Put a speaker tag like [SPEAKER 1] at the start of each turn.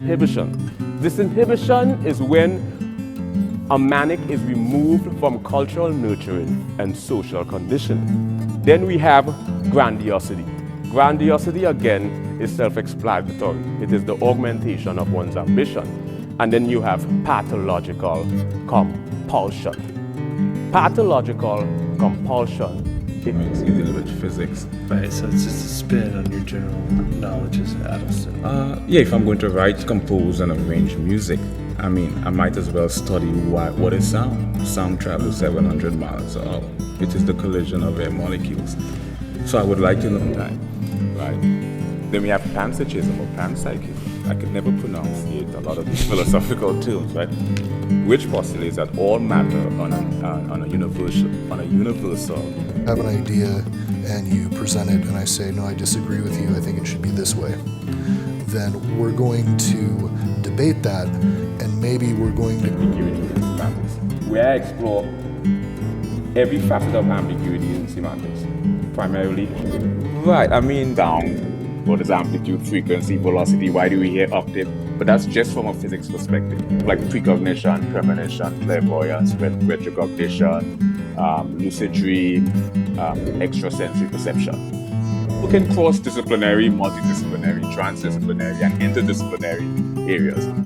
[SPEAKER 1] Inhibition. Disinhibition is when a manic is removed from cultural nurturing and social conditioning. Then we have grandiosity. Grandiosity, again, is self-explanatory. It is the augmentation of one's ambition. And then you have pathological compulsion. Pathological compulsion.
[SPEAKER 2] It's dealing with physics.
[SPEAKER 3] Right, so it's just a spin on your general knowledge as Atelston.
[SPEAKER 2] Yeah, if I'm going to write, compose, and arrange music, I mean, I might as well study what is sound. Sound travels 700 miles an hour. It is the collision of air molecules. So I would like to know that, right? Then we have panpsychism or panpsychism. I could never pronunciate a lot of these philosophical terms, right? Which postulates that all matter on a universal.
[SPEAKER 4] Have an idea and you present it and I say, no, I disagree with you, I think it should be this way. Then we're going to debate that and maybe we're going to...
[SPEAKER 1] Where I explore every facet of ambiguity in semantics, primarily.
[SPEAKER 2] Right, I mean,
[SPEAKER 1] Sound, what is amplitude, frequency, velocity, why do we hear octave? But that's just from a physics perspective, like precognition, premonition, clairvoyance, retrocognition, lucid dream, extrasensory perception. We can cross-disciplinary, multidisciplinary, transdisciplinary, and interdisciplinary areas.